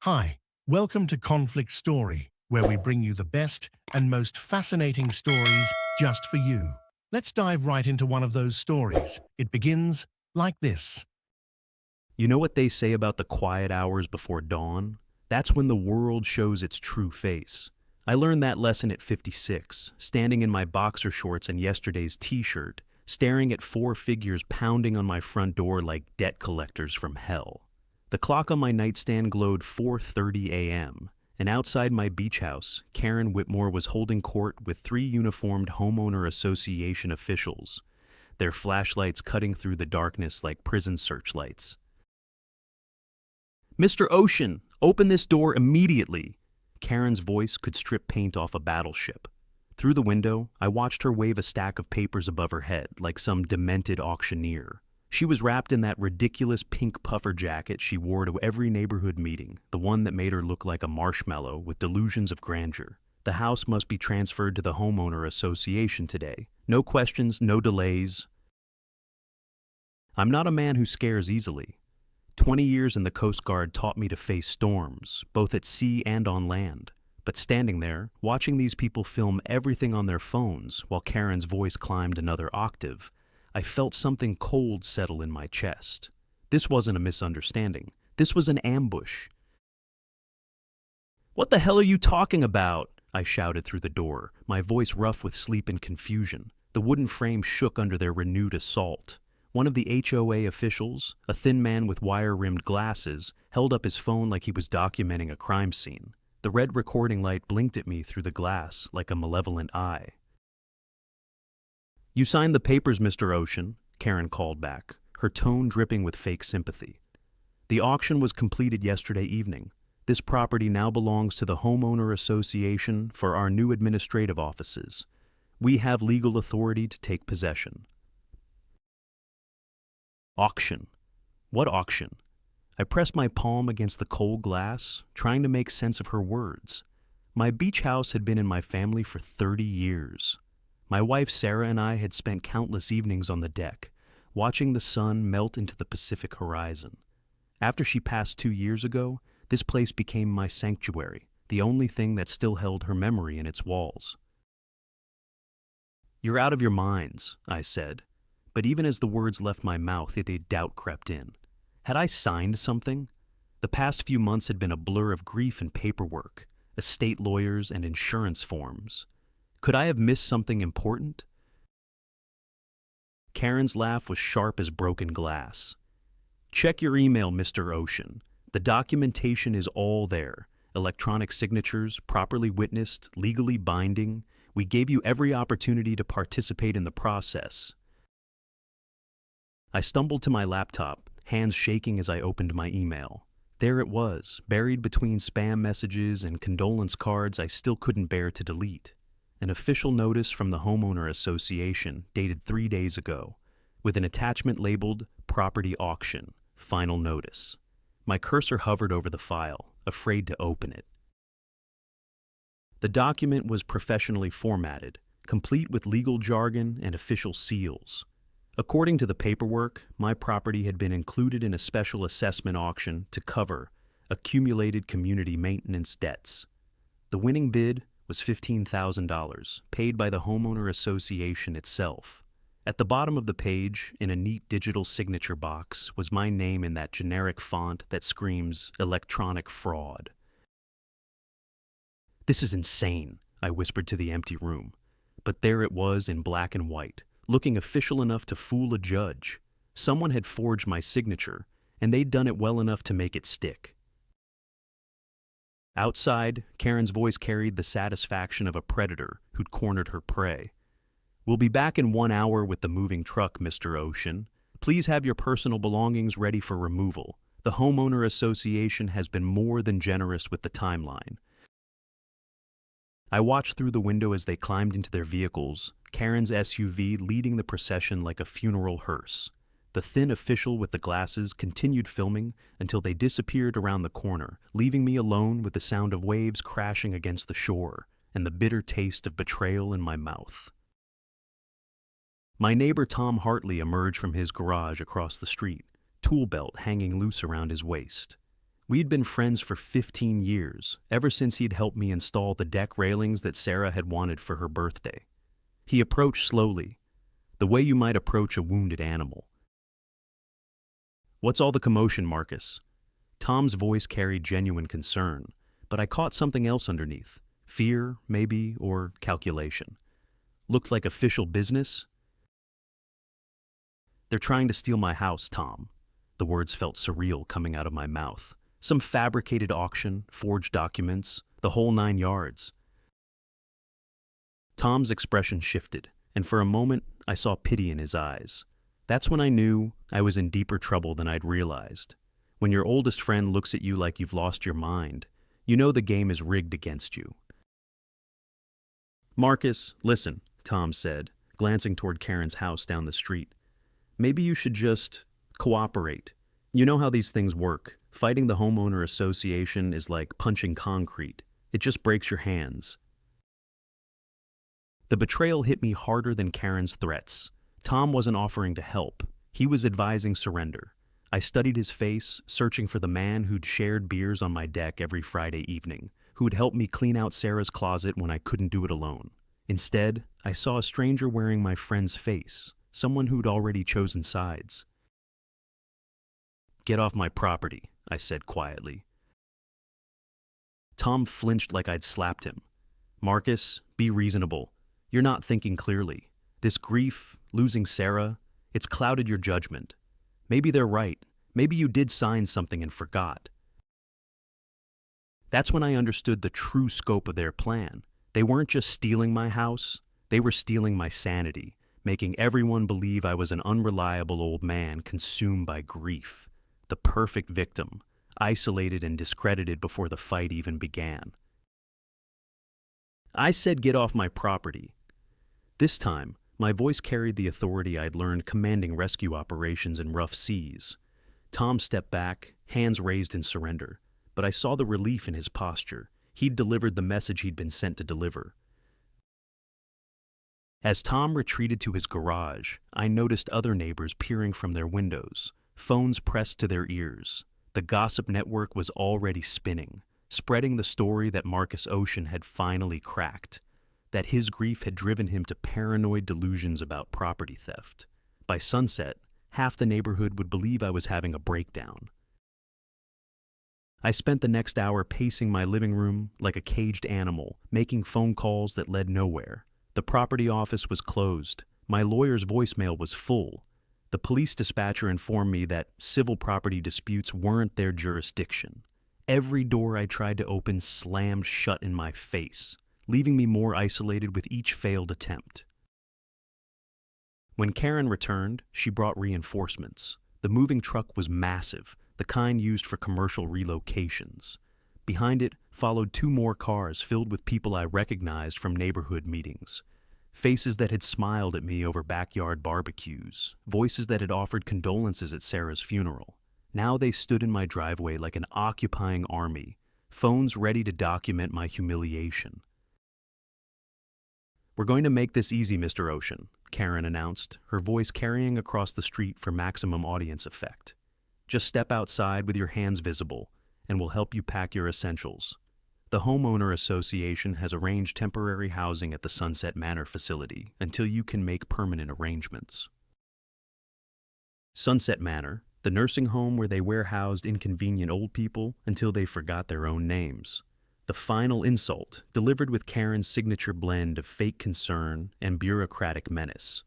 Hi, welcome to ConflictStory, where we bring you the best and most fascinating stories just for you. Let's dive right into one of those stories. It begins like this. You know what they say about the quiet hours before dawn? That's when the world shows its true face. I learned that lesson at 56, standing in my boxer shorts and yesterday's t-shirt, staring at four figures pounding on my front door like debt collectors from hell. The clock on my nightstand glowed 4:30 a.m., and outside my beach house, Karen Whitmore was holding court with three uniformed homeowner association officials, their flashlights cutting through the darkness like prison searchlights. "Mr. Ocean, open this door immediately!" Karen's voice could strip paint off a battleship. Through the window, I watched her wave a stack of papers above her head like some demented auctioneer. She was wrapped in that ridiculous pink puffer jacket she wore to every neighborhood meeting, the one that made her look like a marshmallow with delusions of grandeur. The house must be transferred to the homeowner association today. No questions, no delays. I'm not a man who scares easily. 20 years in the Coast Guard taught me to face storms, both at sea and on land. But standing there, watching these people film everything on their phones while Karen's voice climbed another octave, I felt something cold settle in my chest. This wasn't a misunderstanding. This was an ambush. "What the hell are you talking about?" I shouted through the door, my voice rough with sleep and confusion. The wooden frame shook under their renewed assault. One of the HOA officials, a thin man with wire-rimmed glasses, held up his phone like he was documenting a crime scene. The red recording light blinked at me through the glass like a malevolent eye. "You signed the papers, Mr. Ocean," Karen called back, her tone dripping with fake sympathy. "The auction was completed yesterday evening. This property now belongs to the homeowner association for our new administrative offices. We have legal authority to take possession." Auction. What auction? I pressed my palm against the cold glass, trying to make sense of her words. My beach house had been in my family for 30 years. My wife Sarah and I had spent countless evenings on the deck, watching the sun melt into the Pacific horizon. After she passed 2 years ago, this place became my sanctuary, the only thing that still held her memory in its walls. "You're out of your minds," I said. But even as the words left my mouth, a doubt crept in. Had I signed something? The past few months had been a blur of grief and paperwork, estate lawyers and insurance forms. Could I have missed something important? Karen's laugh was sharp as broken glass. "Check your email, Mr. Ocean. The documentation is all there. Electronic signatures, properly witnessed, legally binding. We gave you every opportunity to participate in the process." I stumbled to my laptop, hands shaking as I opened my email. There it was, buried between spam messages and condolence cards I still couldn't bear to delete. An official notice from the homeowner association dated 3 days ago, with an attachment labeled Property Auction, Final Notice. My cursor hovered over the file, afraid to open it. The document was professionally formatted, complete with legal jargon and official seals. According to the paperwork, my property had been included in a special assessment auction to cover accumulated community maintenance debts. The winning bid was $15,000, paid by the homeowner association itself. At the bottom of the page, in a neat digital signature box, was my name in that generic font that screams electronic fraud. "This is insane," I whispered to the empty room. But there it was in black and white, looking official enough to fool a judge. Someone had forged my signature, and they'd done it well enough to make it stick. Outside, Karen's voice carried the satisfaction of a predator who'd cornered her prey. "We'll be back in 1 hour with the moving truck, Mr. Ocean. Please have your personal belongings ready for removal. The homeowner association has been more than generous with the timeline." I watched through the window as they climbed into their vehicles, Karen's SUV leading the procession like a funeral hearse. The thin official with the glasses continued filming until they disappeared around the corner, leaving me alone with the sound of waves crashing against the shore and the bitter taste of betrayal in my mouth. My neighbor Tom Hartley emerged from his garage across the street, tool belt hanging loose around his waist. We'd been friends for 15 years, ever since he'd helped me install the deck railings that Sarah had wanted for her birthday. He approached slowly, the way you might approach a wounded animal. "What's all the commotion, Marcus?" Tom's voice carried genuine concern, but I caught something else underneath. Fear, maybe, or calculation. "Looked like official business?" "They're trying to steal my house, Tom." The words felt surreal coming out of my mouth. Some fabricated auction, forged documents, the whole 9 yards. Tom's expression shifted, and for a moment I saw pity in his eyes. That's when I knew I was in deeper trouble than I'd realized. When your oldest friend looks at you like you've lost your mind, you know the game is rigged against you. "Marcus, listen," Tom said, glancing toward Karen's house down the street. "Maybe you should just cooperate. You know how these things work. Fighting the homeowner association is like punching concrete. It just breaks your hands." The betrayal hit me harder than Karen's threats. Tom wasn't offering to help. He was advising surrender. I studied his face, searching for the man who'd shared beers on my deck every Friday evening, who'd helped me clean out Sarah's closet when I couldn't do it alone. Instead, I saw a stranger wearing my friend's face, someone who'd already chosen sides. "Get off my property," I said quietly. Tom flinched like I'd slapped him. "Marcus, be reasonable. You're not thinking clearly. This grief, losing Sarah, it's clouded your judgment. Maybe they're right. Maybe you did sign something and forgot." That's when I understood the true scope of their plan. They weren't just stealing my house, they were stealing my sanity, making everyone believe I was an unreliable old man consumed by grief, the perfect victim, isolated and discredited before the fight even began. I said, "Get off my property." This time, my voice carried the authority I'd learned commanding rescue operations in rough seas. Tom stepped back, hands raised in surrender, but I saw the relief in his posture. He'd delivered the message he'd been sent to deliver. As Tom retreated to his garage, I noticed other neighbors peering from their windows, phones pressed to their ears. The gossip network was already spinning, spreading the story that Marcus Ocean had finally cracked, that his grief had driven him to paranoid delusions about property theft. By sunset, half the neighborhood would believe I was having a breakdown. I spent the next hour pacing my living room like a caged animal, making phone calls that led nowhere. The property office was closed. My lawyer's voicemail was full. The police dispatcher informed me that civil property disputes weren't their jurisdiction. Every door I tried to open slammed shut in my face, leaving me more isolated with each failed attempt. When Karen returned, she brought reinforcements. The moving truck was massive, the kind used for commercial relocations. Behind it followed 2 more cars filled with people I recognized from neighborhood meetings. Faces that had smiled at me over backyard barbecues, voices that had offered condolences at Sarah's funeral. Now they stood in my driveway like an occupying army, phones ready to document my humiliation. "We're going to make this easy, Mr. Ocean," Karen announced, her voice carrying across the street for maximum audience effect. "Just step outside with your hands visible, and we'll help you pack your essentials. The homeowner association has arranged temporary housing at the Sunset Manor facility until you can make permanent arrangements." Sunset Manor, the nursing home where they warehoused inconvenient old people until they forgot their own names. The final insult, delivered with Karen's signature blend of fake concern and bureaucratic menace.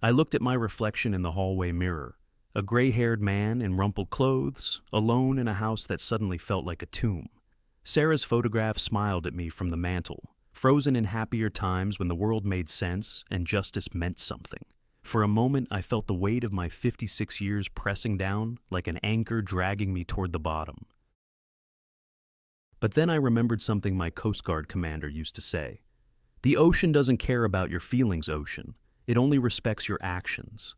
I looked at my reflection in the hallway mirror, a gray-haired man in rumpled clothes, alone in a house that suddenly felt like a tomb. Sarah's photograph smiled at me from the mantel, frozen in happier times when the world made sense and justice meant something. For a moment, I felt the weight of my 56 years pressing down like an anchor dragging me toward the bottom. But then I remembered something my Coast Guard commander used to say. "The ocean doesn't care about your feelings, Ocean. It only respects your actions."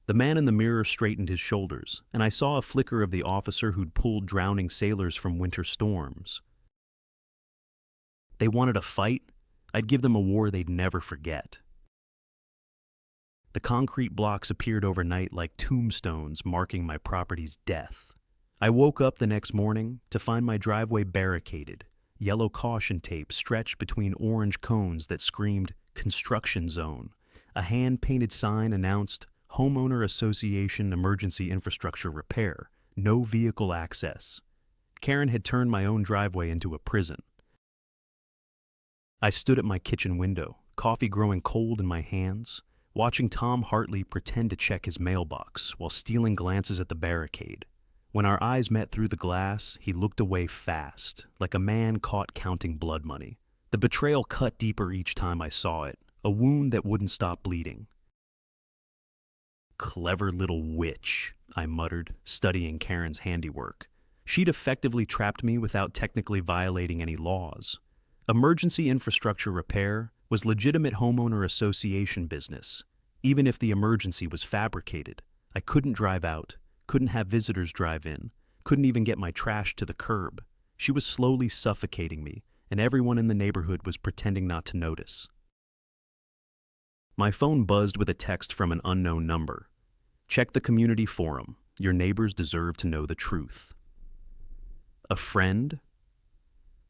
The man in the mirror straightened his shoulders, and I saw a flicker of the officer who'd pulled drowning sailors from winter storms. They wanted a fight? I'd give them a war they'd never forget. The concrete blocks appeared overnight like tombstones marking my property's death. I woke up the next morning to find my driveway barricaded, yellow caution tape stretched between orange cones that screamed construction zone. A hand-painted sign announced Homeowner Association Emergency Infrastructure Repair, no vehicle access. Karen had turned my own driveway into a prison. I stood at my kitchen window, coffee growing cold in my hands, watching Tom Hartley pretend to check his mailbox while stealing glances at the barricade. When our eyes met through the glass, he looked away fast, like a man caught counting blood money. The betrayal cut deeper each time I saw it, a wound that wouldn't stop bleeding. Clever little witch, I muttered, studying Karen's handiwork. She'd effectively trapped me without technically violating any laws. Emergency infrastructure repair was legitimate homeowner association business. Even if the emergency was fabricated, I couldn't drive out, couldn't have visitors drive in, couldn't even get my trash to the curb. She was slowly suffocating me, and everyone in the neighborhood was pretending not to notice. My phone buzzed with a text from an unknown number. Check the community forum. Your neighbors deserve to know the truth. A friend?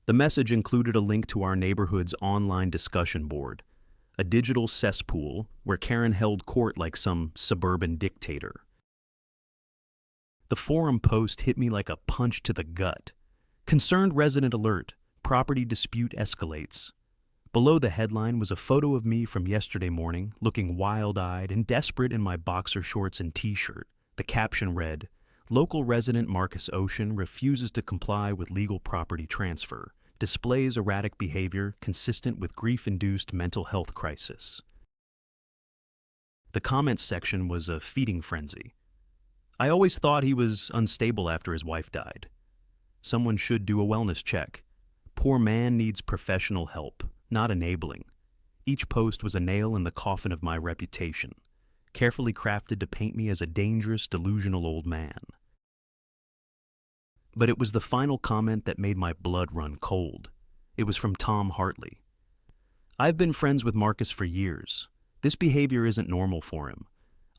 The message included a link to our neighborhood's online discussion board, a digital cesspool where Karen held court like some suburban dictator. The forum post hit me like a punch to the gut. Concerned resident alert, property dispute escalates. Below the headline was a photo of me from yesterday morning, looking wild-eyed and desperate in my boxer shorts and t-shirt. The caption read, "Local resident Marcus Ocean refuses to comply with legal property transfer, displays erratic behavior consistent with grief-induced mental health crisis." The comments section was a feeding frenzy. I always thought he was unstable after his wife died. Someone should do a wellness check. Poor man needs professional help, not enabling. Each post was a nail in the coffin of my reputation, carefully crafted to paint me as a dangerous, delusional old man. But it was the final comment that made my blood run cold. It was from Tom Hartley. "I've been friends with Marcus for years. This behavior isn't normal for him.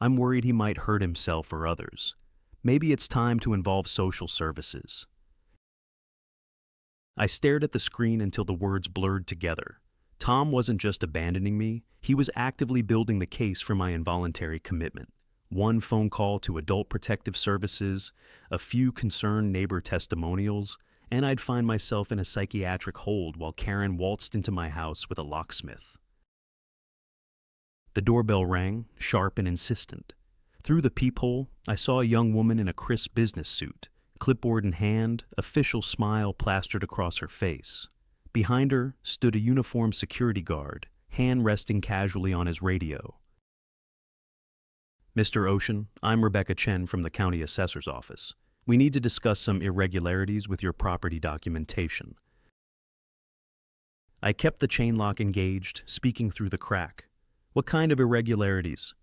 I'm worried he might hurt himself or others. Maybe it's time to involve social services." I stared at the screen until the words blurred together. Tom wasn't just abandoning me, he was actively building the case for my involuntary commitment. One phone call to Adult Protective Services, a few concerned neighbor testimonials, and I'd find myself in a psychiatric hold while Karen waltzed into my house with a locksmith. The doorbell rang, sharp and insistent. Through the peephole, I saw a young woman in a crisp business suit, clipboard in hand, official smile plastered across her face. Behind her stood a uniformed security guard, hand resting casually on his radio. "Mr. Ocean, I'm Rebecca Chen from the County Assessor's Office. We need to discuss some irregularities with your property documentation." I kept the chain lock engaged, speaking through the crack. "What kind of irregularities?"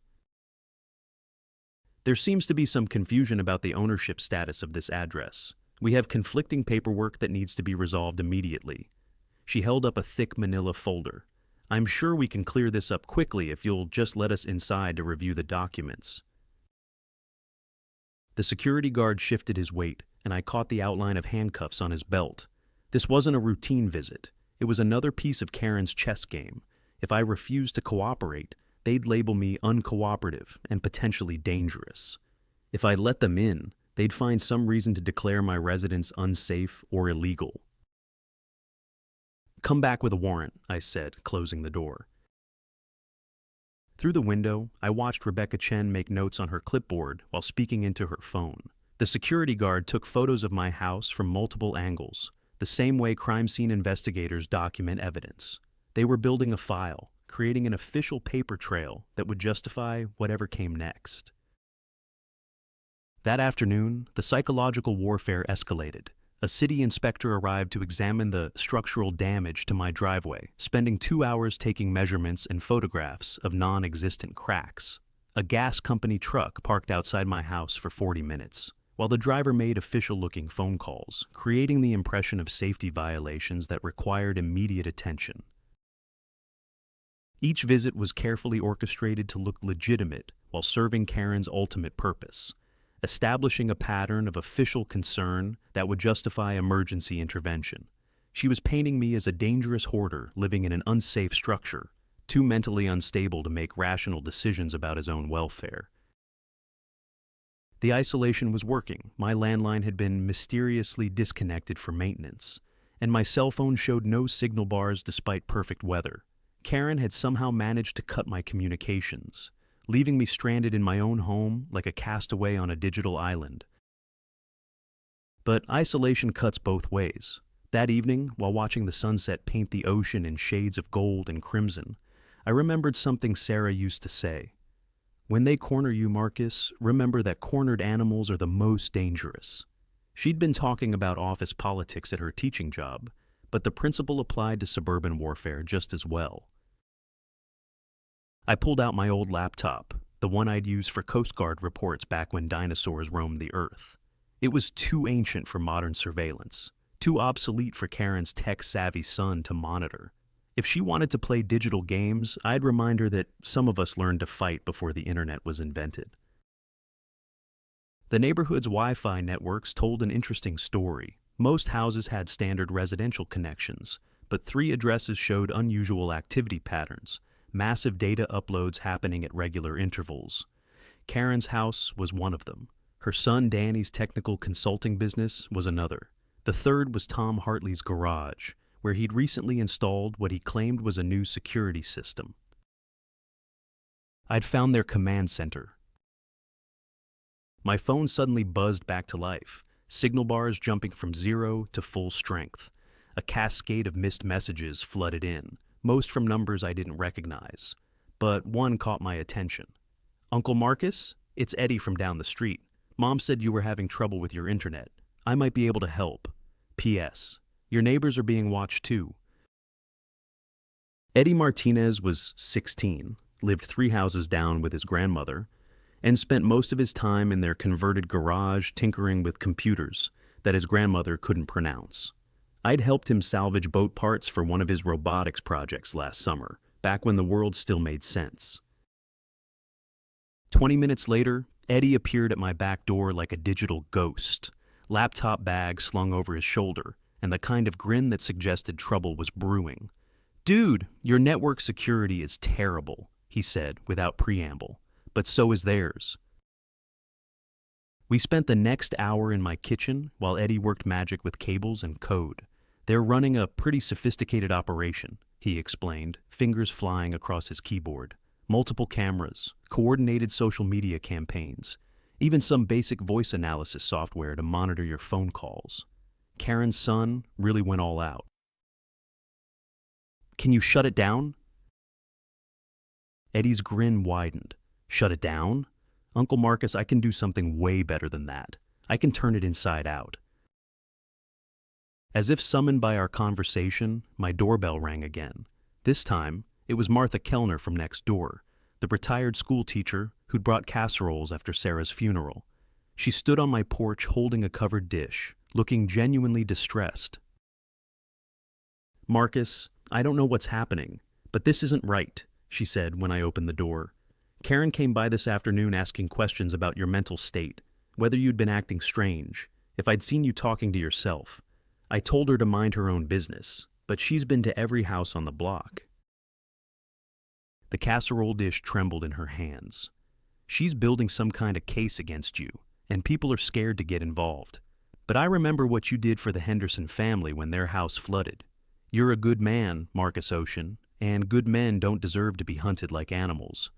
"There seems to be some confusion about the ownership status of this address. We have conflicting paperwork that needs to be resolved immediately." She held up a thick manila folder. "I'm sure we can clear this up quickly if you'll just let us inside to review the documents." The security guard shifted his weight, and I caught the outline of handcuffs on his belt. This wasn't a routine visit. It was another piece of Karen's chess game. If I refused to cooperate, they'd label me uncooperative and potentially dangerous. If I let them in, they'd find some reason to declare my residence unsafe or illegal. "Come back with a warrant," I said, closing the door. Through the window, I watched Rebecca Chen make notes on her clipboard while speaking into her phone. The security guard took photos of my house from multiple angles, the same way crime scene investigators document evidence. They were building a file, creating an official paper trail that would justify whatever came next. That afternoon, the psychological warfare escalated. A city inspector arrived to examine the structural damage to my driveway, spending 2 hours taking measurements and photographs of non-existent cracks. A gas company truck parked outside my house for 40 minutes, while the driver made official-looking phone calls, creating the impression of safety violations that required immediate attention. Each visit was carefully orchestrated to look legitimate while serving Karen's ultimate purpose: establishing a pattern of official concern that would justify emergency intervention. She was painting me as a dangerous hoarder living in an unsafe structure, too mentally unstable to make rational decisions about his own welfare. The isolation was working. My landline had been mysteriously disconnected for maintenance, and my cell phone showed no signal bars despite perfect weather. Karen had somehow managed to cut my communications, leaving me stranded in my own home like a castaway on a digital island. But isolation cuts both ways. That evening, while watching the sunset paint the ocean in shades of gold and crimson, I remembered something Sarah used to say. When they corner you, Marcus, remember that cornered animals are the most dangerous. She'd been talking about office politics at her teaching job, but the principle applied to suburban warfare just as well. I pulled out my old laptop, the one I'd used for Coast Guard reports back when dinosaurs roamed the earth. It was too ancient for modern surveillance, too obsolete for Karen's tech-savvy son to monitor. If she wanted to play digital games, I'd remind her that some of us learned to fight before the internet was invented. The neighborhood's Wi-Fi networks told an interesting story. Most houses had standard residential connections, but 3 addresses showed unusual activity patterns, massive data uploads happening at regular intervals. Karen's house was one of them. Her son Danny's technical consulting business was another. The third was Tom Hartley's garage, where he'd recently installed what he claimed was a new security system. I'd found their command center. My phone suddenly buzzed back to life, signal bars jumping from 0 to full strength. A cascade of missed messages flooded in, most from numbers I didn't recognize. But one caught my attention. Uncle Marcus? It's Eddie from down the street. Mom said you were having trouble with your internet. I might be able to help. P.S. Your neighbors are being watched too. Eddie Martinez was 16, lived 3 houses down with his grandmother, and spent most of his time in their converted garage tinkering with computers that his grandmother couldn't pronounce. I'd helped him salvage boat parts for one of his robotics projects last summer, back when the world still made sense. 20 minutes later, Eddie appeared at my back door like a digital ghost, laptop bag slung over his shoulder, and the kind of grin that suggested trouble was brewing. "Dude, your network security is terrible," he said without preamble, "but so is theirs." We spent the next hour in my kitchen while Eddie worked magic with cables and code. "They're running a pretty sophisticated operation," he explained, fingers flying across his keyboard. "Multiple cameras, coordinated social media campaigns, even some basic voice analysis software to monitor your phone calls. Karen's son really went all out." "Can you shut it down?" Eddie's grin widened. "Shut it down? Uncle Marcus, I can do something way better than that. I can turn it inside out." As if summoned by our conversation, my doorbell rang again. This time, it was Martha Kellner from next door, the retired school teacher who'd brought casseroles after Sarah's funeral. She stood on my porch holding a covered dish, looking genuinely distressed. "Marcus, I don't know what's happening, but this isn't right," she said when I opened the door. "Karen came by this afternoon asking questions about your mental state, whether you'd been acting strange, if I'd seen you talking to yourself. I told her to mind her own business, but she's been to every house on the block." The casserole dish trembled in her hands. "She's building some kind of case against you, and people are scared to get involved. But I remember what you did for the Henderson family when their house flooded. You're a good man, Marcus Ocean, and good men don't deserve to be hunted like animals."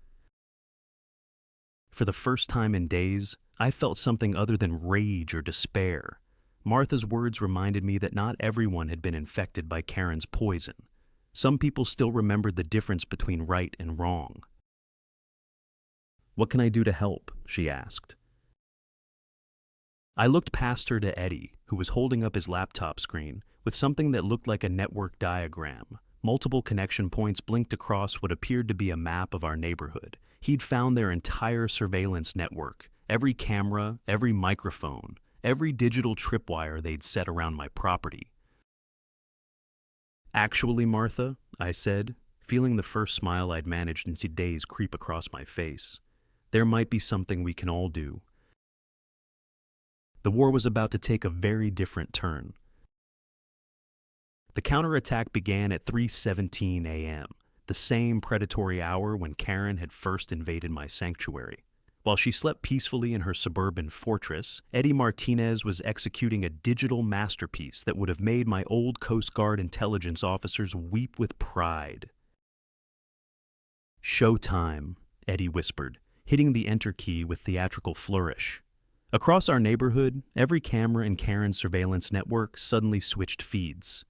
For the first time in days, I felt something other than rage or despair. Martha's words reminded me that not everyone had been infected by Karen's poison. Some people still remembered the difference between right and wrong. "What can I do to help?" she asked. I looked past her to Eddie, who was holding up his laptop screen with something that looked like a network diagram. Multiple connection points blinked across what appeared to be a map of our neighborhood. He'd found their entire surveillance network, every camera, every microphone, every digital tripwire they'd set around my property. "Actually, Martha," I said, feeling the first smile I'd managed in days creep across my face, "there might be something we can all do. The war was about to take a very different turn. The counterattack began at 3:17 a.m., the same predatory hour when Karen had first invaded my sanctuary. While she slept peacefully in her suburban fortress, Eddie Martinez was executing a digital masterpiece that would have made my old Coast Guard intelligence officers weep with pride. "Showtime," Eddie whispered, hitting the enter key with theatrical flourish. Across our neighborhood, every camera in Karen's surveillance network suddenly switched feeds.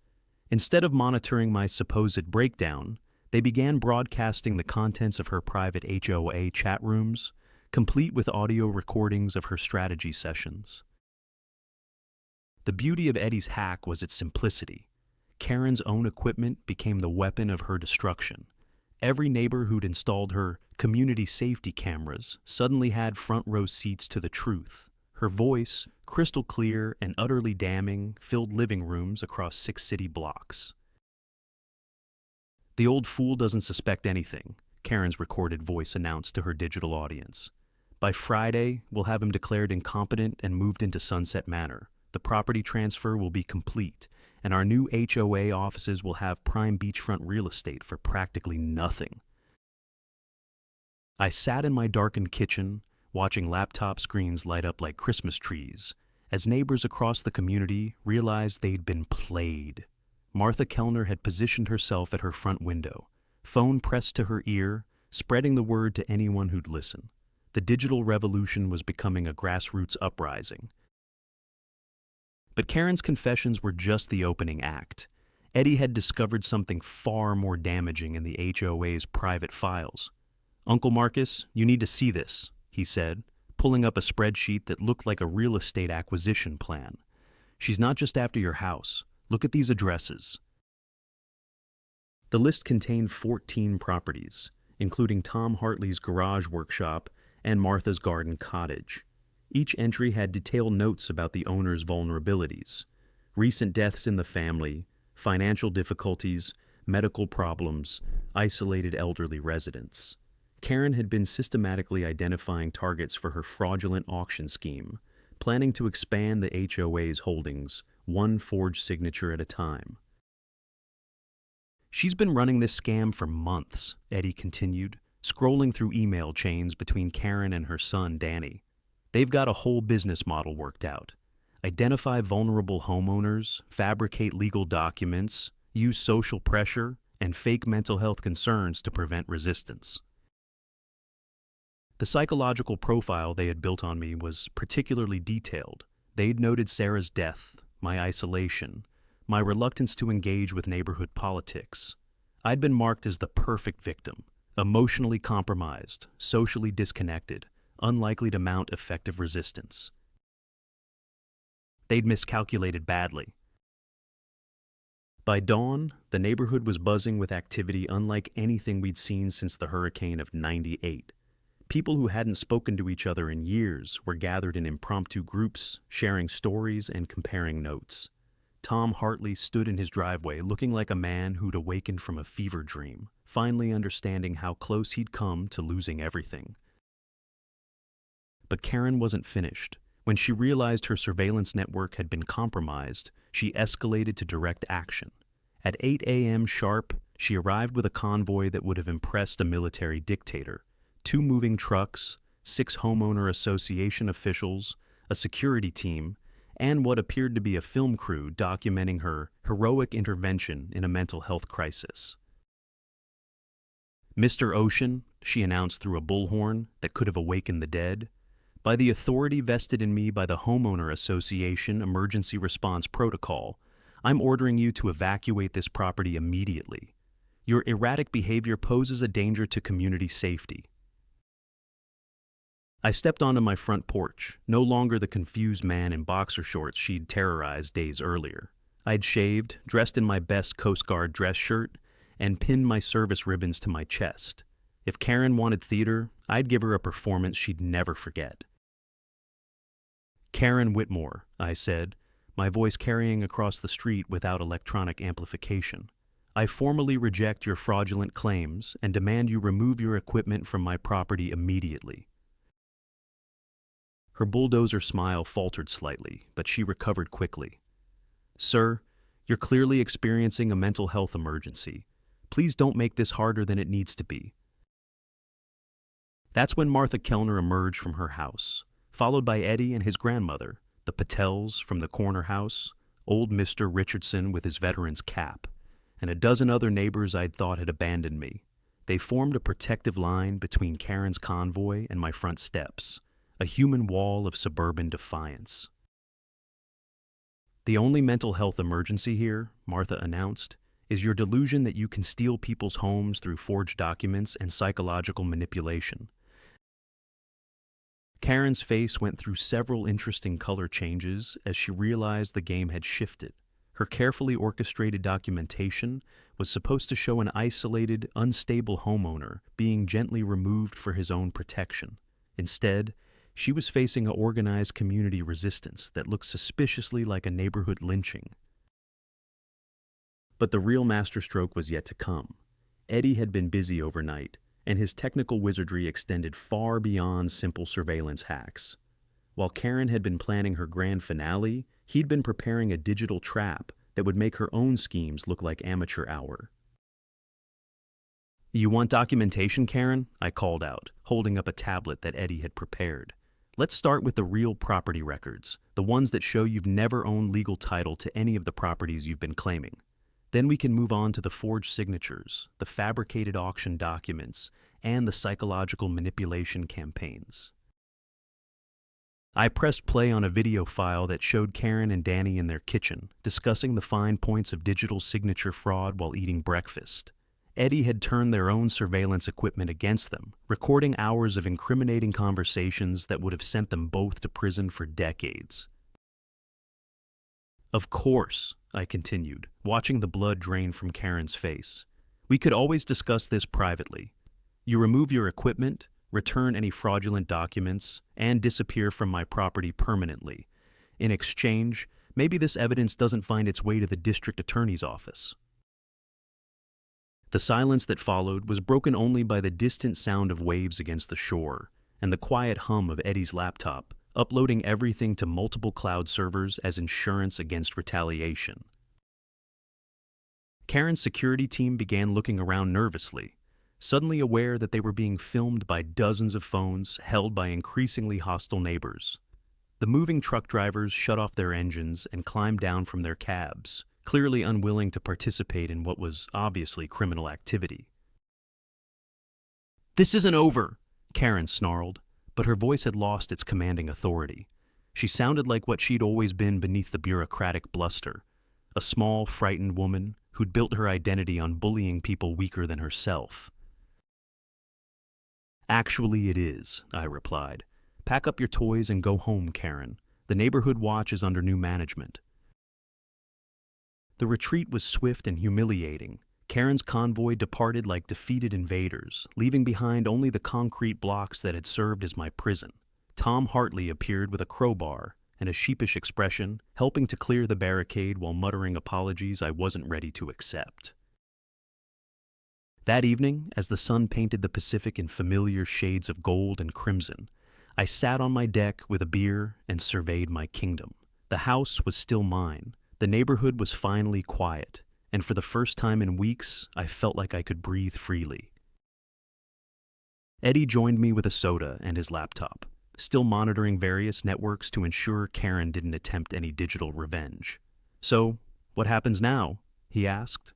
Instead of monitoring my supposed breakdown, they began broadcasting the contents of her private HOA chat rooms, complete with audio recordings of her strategy sessions. The beauty of Eddie's hack was its simplicity. Karen's own equipment became the weapon of her destruction. Every neighbor who'd installed her community safety cameras suddenly had front row seats to the truth. Her voice, crystal clear and utterly damning, filled living rooms across 6 city blocks. "The old fool doesn't suspect anything," Karen's recorded voice announced to her digital audience. "By Friday, we'll have him declared incompetent and moved into Sunset Manor. The property transfer will be complete, and our new HOA offices will have prime beachfront real estate for practically nothing." I sat in my darkened kitchen, watching laptop screens light up like Christmas trees, as neighbors across the community realized they'd been played. Martha Kellner had positioned herself at her front window, phone pressed to her ear, spreading the word to anyone who'd listen. The digital revolution was becoming a grassroots uprising. But Karen's confessions were just the opening act. Eddie had discovered something far more damaging in the HOA's private files. "Uncle Marcus, you need to see this," he said, pulling up a spreadsheet that looked like a real estate acquisition plan. "She's not just after your house. Look at these addresses." The list contained 14 properties, including Tom Hartley's garage workshop and Martha's garden cottage. Each entry had detailed notes about the owner's vulnerabilities: recent deaths in the family, financial difficulties, medical problems, isolated elderly residents. Karen had been systematically identifying targets for her fraudulent auction scheme, planning to expand the HOA's holdings, one forged signature at a time. "She's been running this scam for months," Eddie continued, scrolling through email chains between Karen and her son, Danny. "They've got a whole business model worked out. Identify vulnerable homeowners, fabricate legal documents, use social pressure, and fake mental health concerns to prevent resistance." The psychological profile they had built on me was particularly detailed. They'd noted Sarah's death, my isolation, my reluctance to engage with neighborhood politics. I'd been marked as the perfect victim, emotionally compromised, socially disconnected, unlikely to mount effective resistance. They'd miscalculated badly. By dawn, the neighborhood was buzzing with activity unlike anything we'd seen since the hurricane of '98. People who hadn't spoken to each other in years were gathered in impromptu groups, sharing stories and comparing notes. Tom Hartley stood in his driveway looking like a man who'd awakened from a fever dream, finally understanding how close he'd come to losing everything. But Karen wasn't finished. When she realized her surveillance network had been compromised, she escalated to direct action. At 8 a.m. sharp, she arrived with a convoy that would have impressed a military dictator: 2 moving trucks, 6 homeowner association officials, a security team, and what appeared to be a film crew documenting her heroic intervention in a mental health crisis. "Mr. Ocean," she announced through a bullhorn that could have awakened the dead, "by the authority vested in me by the Homeowner Association Emergency Response Protocol, I'm ordering you to evacuate this property immediately. Your erratic behavior poses a danger to community safety." I stepped onto my front porch, no longer the confused man in boxer shorts she'd terrorized days earlier. I'd shaved, dressed in my best Coast Guard dress shirt, and pinned my service ribbons to my chest. If Karen wanted theater, I'd give her a performance she'd never forget. "Karen Whitmore," I said, my voice carrying across the street without electronic amplification. "I formally reject your fraudulent claims and demand you remove your equipment from my property immediately." Her bulldozer smile faltered slightly, but she recovered quickly. "Sir, you're clearly experiencing a mental health emergency. Please don't make this harder than it needs to be." That's when Martha Kellner emerged from her house, followed by Eddie and his grandmother, the Patels from the corner house, old Mr. Richardson with his veteran's cap, and a dozen other neighbors I'd thought had abandoned me. They formed a protective line between Karen's convoy and my front steps, a human wall of suburban defiance. "The only mental health emergency here," Martha announced, "is your delusion that you can steal people's homes through forged documents and psychological manipulation." Karen's face went through several interesting color changes as she realized the game had shifted. Her carefully orchestrated documentation was supposed to show an isolated, unstable homeowner being gently removed for his own protection. Instead, she was facing an organized community resistance that looked suspiciously like a neighborhood lynching. But the real masterstroke was yet to come. Eddie had been busy overnight, and his technical wizardry extended far beyond simple surveillance hacks. While Karen had been planning her grand finale, he'd been preparing a digital trap that would make her own schemes look like amateur hour. "You want documentation, Karen?" I called out, holding up a tablet that Eddie had prepared. "Let's start with the real property records, the ones that show you've never owned legal title to any of the properties you've been claiming. Then we can move on to the forged signatures, the fabricated auction documents, and the psychological manipulation campaigns." I pressed play on a video file that showed Karen and Danny in their kitchen, discussing the fine points of digital signature fraud while eating breakfast. Eddie had turned their own surveillance equipment against them, recording hours of incriminating conversations that would have sent them both to prison for decades. "Of course," I continued, watching the blood drain from Karen's face. "We could always discuss this privately. You remove your equipment, return any fraudulent documents, and disappear from my property permanently. In exchange, maybe this evidence doesn't find its way to the district attorney's office." The silence that followed was broken only by the distant sound of waves against the shore and the quiet hum of Eddie's laptop, uploading everything to multiple cloud servers as insurance against retaliation. Karen's security team began looking around nervously, suddenly aware that they were being filmed by dozens of phones held by increasingly hostile neighbors. The moving truck drivers shut off their engines and climbed down from their cabs, clearly unwilling to participate in what was obviously criminal activity. "This isn't over," Karen snarled, but her voice had lost its commanding authority. She sounded like what she'd always been beneath the bureaucratic bluster, a small, frightened woman who'd built her identity on bullying people weaker than herself. "Actually, it is," I replied. "Pack up your toys and go home, Karen. The neighborhood watch is under new management." The retreat was swift and humiliating. Karen's convoy departed like defeated invaders, leaving behind only the concrete blocks that had served as my prison. Tom Hartley appeared with a crowbar and a sheepish expression, helping to clear the barricade while muttering apologies I wasn't ready to accept. That evening, as the sun painted the Pacific in familiar shades of gold and crimson, I sat on my deck with a beer and surveyed my kingdom. The house was still mine. The neighborhood was finally quiet, and for the first time in weeks, I felt like I could breathe freely. Eddie joined me with a soda and his laptop, still monitoring various networks to ensure Karen didn't attempt any digital revenge. "So, what happens now?" he asked.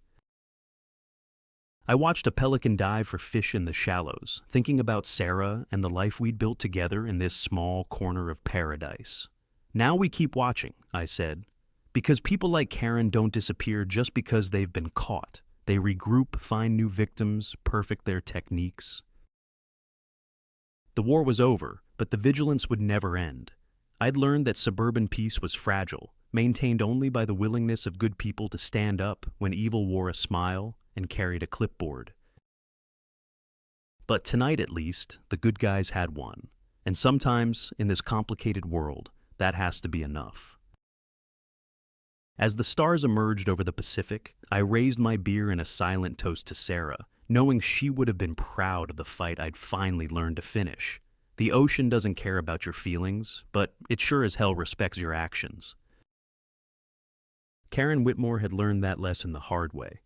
I watched a pelican dive for fish in the shallows, thinking about Sarah and the life we'd built together in this small corner of paradise. "Now we keep watching," I said. "Because people like Karen don't disappear just because they've been caught. They regroup, find new victims, perfect their techniques." The war was over, but the vigilance would never end. I'd learned that suburban peace was fragile, maintained only by the willingness of good people to stand up when evil wore a smile and carried a clipboard. But tonight, at least, the good guys had won. And sometimes, in this complicated world, that has to be enough. As the stars emerged over the Pacific, I raised my beer in a silent toast to Sarah, knowing she would have been proud of the fight I'd finally learned to finish. The ocean doesn't care about your feelings, but it sure as hell respects your actions. Karen Whitmore had learned that lesson the hard way.